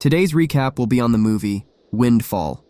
Today's recap will be on the movie Windfall.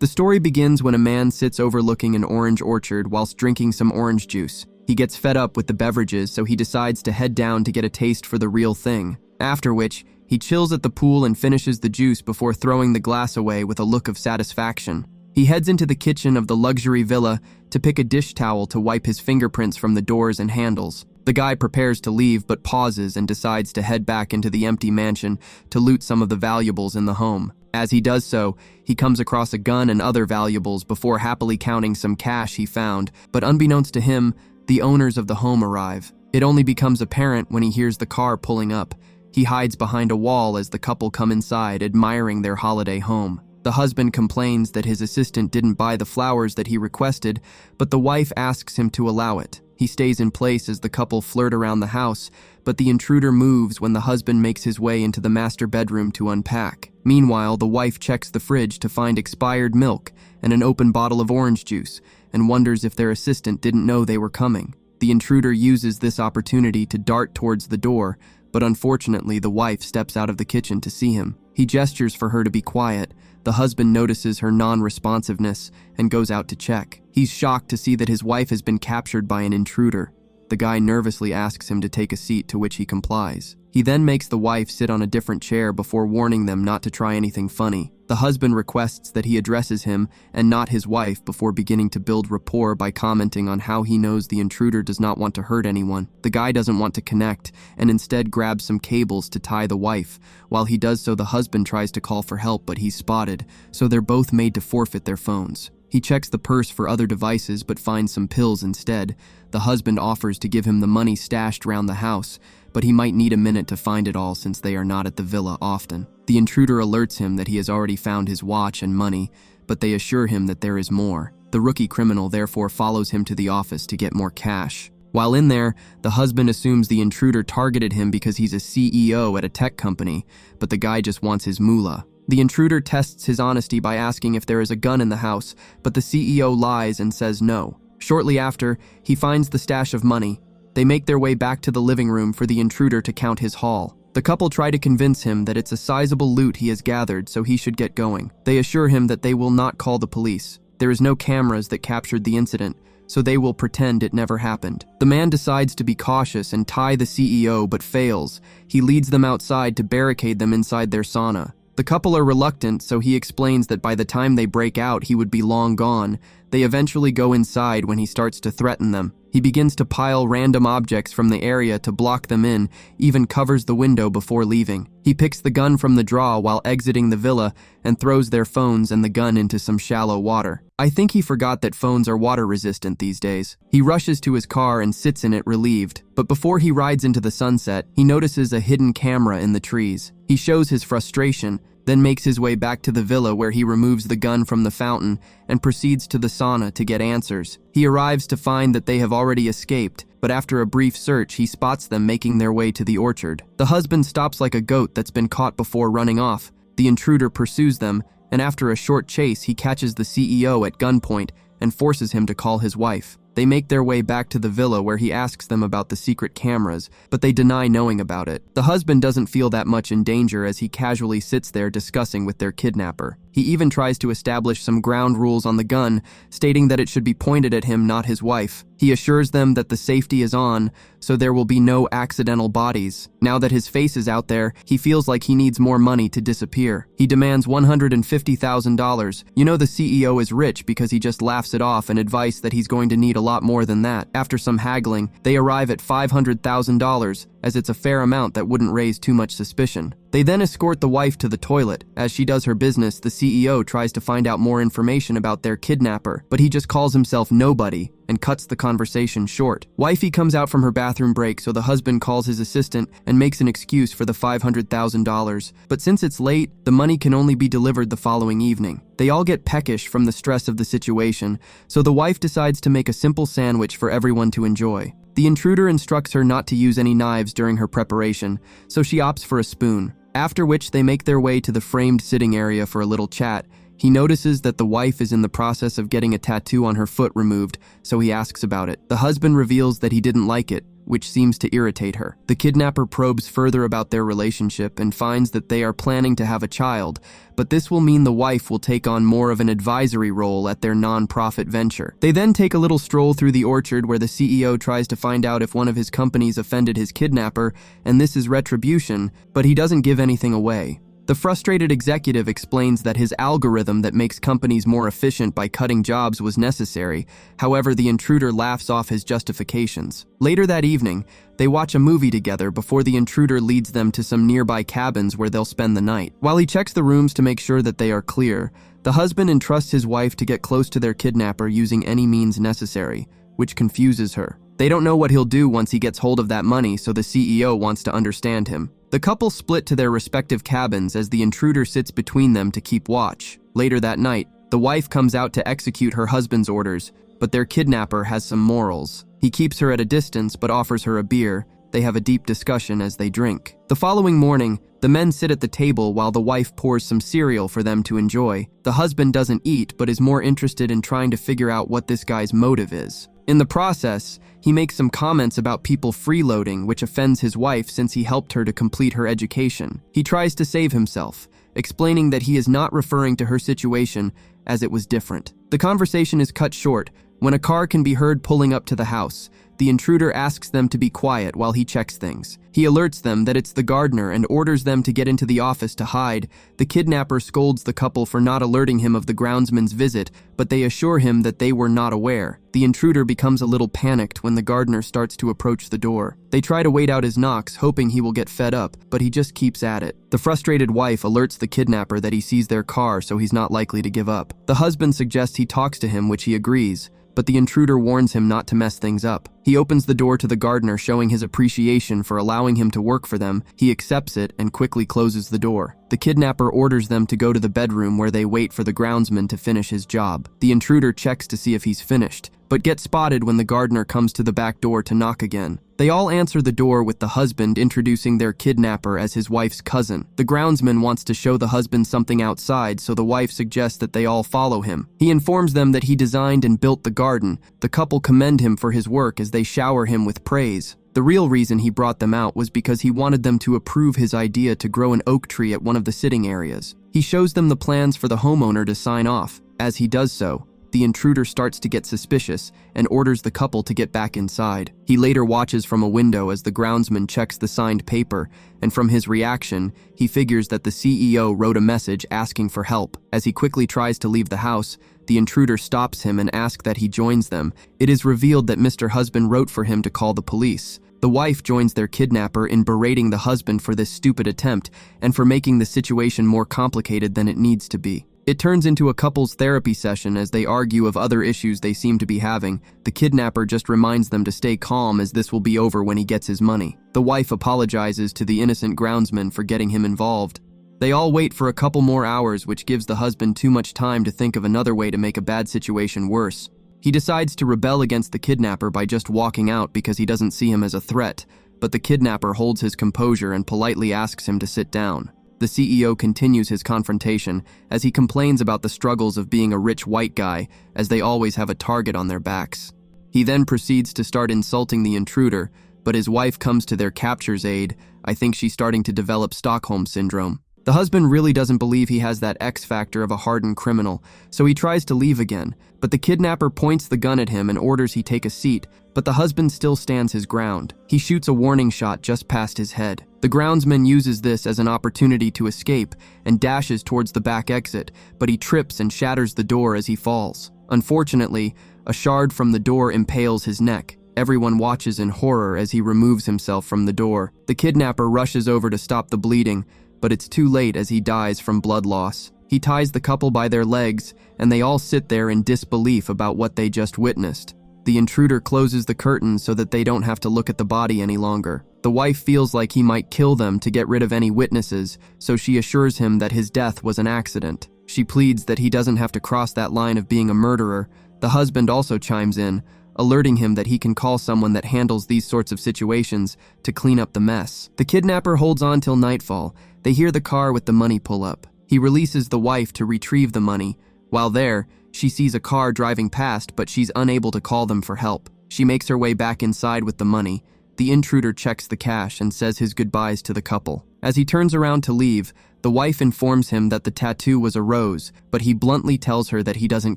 The story begins when a man sits overlooking an orange orchard whilst drinking some orange juice. He gets fed up with the beverages, so he decides to head down to get a taste for the real thing. After which, he chills at the pool and finishes the juice before throwing the glass away with a look of satisfaction. He heads into the kitchen of the luxury villa to pick a dish towel to wipe his fingerprints from the doors and handles. The guy prepares to leave but pauses and decides to head back into the empty mansion to loot some of the valuables in the home. As he does so, he comes across a gun and other valuables before happily counting some cash he found, but unbeknownst to him, the owners of the home arrive. It only becomes apparent when he hears the car pulling up. He hides behind a wall as the couple come inside, admiring their holiday home. The husband complains that his assistant didn't buy the flowers that he requested, but the wife asks him to allow it. He stays in place as the couple flirt around the house, but the intruder moves when the husband makes his way into the master bedroom to unpack. Meanwhile, the wife checks the fridge to find expired milk and an open bottle of orange juice, and wonders if their assistant didn't know they were coming. The intruder uses this opportunity to dart towards the door, but unfortunately the wife steps out of the kitchen to see him. He gestures for her to be quiet. The husband notices her non-responsiveness and goes out to check. He's shocked to see that his wife has been captured by an intruder. The guy nervously asks him to take a seat, to which he complies. He then makes the wife sit on a different chair before warning them not to try anything funny. The husband requests that he addresses him and not his wife before beginning to build rapport by commenting on how he knows the intruder does not want to hurt anyone. The guy doesn't want to connect and instead grabs some cables to tie the wife. While he does so, the husband tries to call for help, but he's spotted, so they're both made to forfeit their phones. He checks the purse for other devices but finds some pills instead. The husband offers to give him the money stashed around the house, but he might need a minute to find it all since they are not at the villa often. The intruder alerts him that he has already found his watch and money, but they assure him that there is more. The rookie criminal therefore follows him to the office to get more cash. While in there, the husband assumes the intruder targeted him because he's a CEO at a tech company, but the guy just wants his moolah. The intruder tests his honesty by asking if there is a gun in the house, but the CEO lies and says no. Shortly after, he finds the stash of money. They make their way back to the living room for the intruder to count his haul. The couple try to convince him that it's a sizable loot he has gathered, so he should get going. They assure him that they will not call the police. There is no cameras that captured the incident, so they will pretend it never happened. The man decides to be cautious and tie the CEO, but fails. He leads them outside to barricade them inside their sauna. The couple are reluctant, so he explains that by the time they break out, he would be long gone. They eventually go inside when he starts to threaten them. He begins to pile random objects from the area to block them in, even covers the window before leaving. He picks the gun from the drawer while exiting the villa and throws their phones and the gun into some shallow water. I think he forgot that phones are water resistant these days. He rushes to his car and sits in it relieved, but before he rides into the sunset, he notices a hidden camera in the trees. He shows his frustration, then makes his way back to the villa where he removes the gun from the fountain and proceeds to the sauna to get answers. He arrives to find that they have already escaped, but after a brief search, he spots them making their way to the orchard. The husband stops like a goat that's been caught before running off. The intruder pursues them, and after a short chase, he catches the CEO at gunpoint and forces him to call his wife. They make their way back to the villa where he asks them about the secret cameras, but they deny knowing about it. The husband doesn't feel that much in danger as he casually sits there discussing with their kidnapper. He even tries to establish some ground rules on the gun, stating that it should be pointed at him, not his wife. He assures them that the safety is on, so there will be no accidental bodies. Now that his face is out there, he feels like he needs more money to disappear. He demands $150,000. You know the CEO is rich because he just laughs it off and advice that he's going to need a lot more than that. After some haggling, they arrive at $500,000, as it's a fair amount that wouldn't raise too much suspicion. They then escort the wife to the toilet. As she does her business, the CEO tries to find out more information about their kidnapper, but he just calls himself nobody and cuts the conversation short. Wifey comes out from her bathroom break, so the husband calls his assistant and makes an excuse for the $500,000. But since it's late, the money can only be delivered the following evening. They all get peckish from the stress of the situation, so the wife decides to make a simple sandwich for everyone to enjoy. The intruder instructs her not to use any knives during her preparation, so she opts for a spoon. After which they make their way to the framed sitting area for a little chat. He notices that the wife is in the process of getting a tattoo on her foot removed, so he asks about it. The husband reveals that he didn't like it, which seems to irritate her. The kidnapper probes further about their relationship and finds that they are planning to have a child, but this will mean the wife will take on more of an advisory role at their non-profit venture. They then take a little stroll through the orchard where the CEO tries to find out if one of his companies offended his kidnapper, and this is retribution, but he doesn't give anything away. The frustrated executive explains that his algorithm that makes companies more efficient by cutting jobs was necessary. However, the intruder laughs off his justifications. Later that evening, they watch a movie together before the intruder leads them to some nearby cabins where they'll spend the night. While he checks the rooms to make sure that they are clear, the husband entrusts his wife to get close to their kidnapper using any means necessary, which confuses her. They don't know what he'll do once he gets hold of that money, so the CEO wants to understand him. The couple split to their respective cabins as the intruder sits between them to keep watch. Later that night, the wife comes out to execute her husband's orders, but their kidnapper has some morals. He keeps her at a distance but offers her a beer. They have a deep discussion as they drink. The following morning, the men sit at the table while the wife pours some cereal for them to enjoy. The husband doesn't eat but is more interested in trying to figure out what this guy's motive is. In the process, he makes some comments about people freeloading, which offends his wife since he helped her to complete her education. He tries to save himself, explaining that he is not referring to her situation as it was different. The conversation is cut short when a car can be heard pulling up to the house. The intruder asks them to be quiet while he checks things. He alerts them that it's the gardener and orders them to get into the office to hide. The kidnapper scolds the couple for not alerting him of the groundsman's visit, but they assure him that they were not aware. The intruder becomes a little panicked when the gardener starts to approach the door. They try to wait out his knocks, hoping he will get fed up, but he just keeps at it. The frustrated wife alerts the kidnapper that he sees their car, so he's not likely to give up. The husband suggests he talks to him, which he agrees, but the intruder warns him not to mess things up. He opens the door to the gardener, showing his appreciation for allowing him to work for them. He accepts it and quickly closes the door. The kidnapper orders them to go to the bedroom where they wait for the groundsman to finish his job. The intruder checks to see if he's finished, but gets spotted when the gardener comes to the back door to knock again. They all answer the door with the husband introducing their kidnapper as his wife's cousin. The groundsman wants to show the husband something outside, so the wife suggests that they all follow him. He informs them that he designed and built the garden. The couple commend him for his work as they shower him with praise. The real reason he brought them out was because he wanted them to approve his idea to grow an oak tree at one of the sitting areas. He shows them the plans for the homeowner to sign off. As he does so, the intruder starts to get suspicious and orders the couple to get back inside. He later watches from a window as the groundsman checks the signed paper, and from his reaction, he figures that the CEO wrote a message asking for help. As he quickly tries to leave the house, the intruder stops him and asks that he joins them. It is revealed that Mr. Husband wrote for him to call the police. The wife joins their kidnapper in berating the husband for this stupid attempt and for making the situation more complicated than it needs to be. It turns into a couple's therapy session as they argue of other issues they seem to be having. The kidnapper just reminds them to stay calm as this will be over when he gets his money. The wife apologizes to the innocent groundsman for getting him involved. They all wait for a couple more hours, which gives the husband too much time to think of another way to make a bad situation worse. He decides to rebel against the kidnapper by just walking out because he doesn't see him as a threat, but the kidnapper holds his composure and politely asks him to sit down. The CEO continues his confrontation as he complains about the struggles of being a rich white guy, as they always have a target on their backs. He then proceeds to start insulting the intruder, but his wife comes to their capture's aid. I think she's starting to develop Stockholm Syndrome. The husband really doesn't believe he has that X factor of a hardened criminal, so he tries to leave again, but the kidnapper points the gun at him and orders he take a seat, but the husband still stands his ground. He shoots a warning shot just past his head. The groundsman uses this as an opportunity to escape and dashes towards the back exit, but he trips and shatters the door as he falls. Unfortunately, a shard from the door impales his neck. Everyone watches in horror as he removes himself from the door. The kidnapper rushes over to stop the bleeding, but it's too late as he dies from blood loss. He ties the couple by their legs, and they all sit there in disbelief about what they just witnessed. The intruder closes the curtains so that they don't have to look at the body any longer. The wife feels like he might kill them to get rid of any witnesses, so she assures him that his death was an accident. She pleads that he doesn't have to cross that line of being a murderer. The husband also chimes in, alerting him that he can call someone that handles these sorts of situations to clean up the mess. The kidnapper holds on till nightfall. They hear the car with the money pull up. He releases the wife to retrieve the money. While there, she sees a car driving past, but she's unable to call them for help. She makes her way back inside with the money. The intruder checks the cash and says his goodbyes to the couple. As he turns around to leave, the wife informs him that the tattoo was a rose, but he bluntly tells her that he doesn't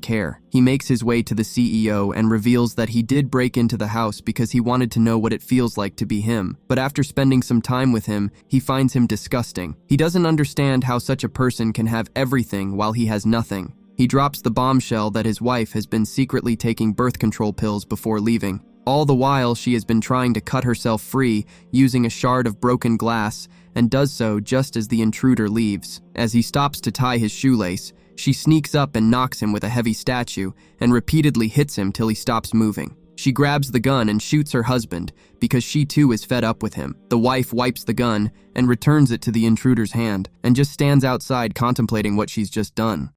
care. He makes his way to the CEO and reveals that he did break into the house because he wanted to know what it feels like to be him. But after spending some time with him, he finds him disgusting. He doesn't understand how such a person can have everything while he has nothing. He drops the bombshell that his wife has been secretly taking birth control pills before leaving. All the while, she has been trying to cut herself free using a shard of broken glass, and does so just as the intruder leaves. As he stops to tie his shoelace, she sneaks up and knocks him with a heavy statue and repeatedly hits him till he stops moving. She grabs the gun and shoots her husband because she too is fed up with him. The wife wipes the gun and returns it to the intruder's hand and just stands outside contemplating what she's just done.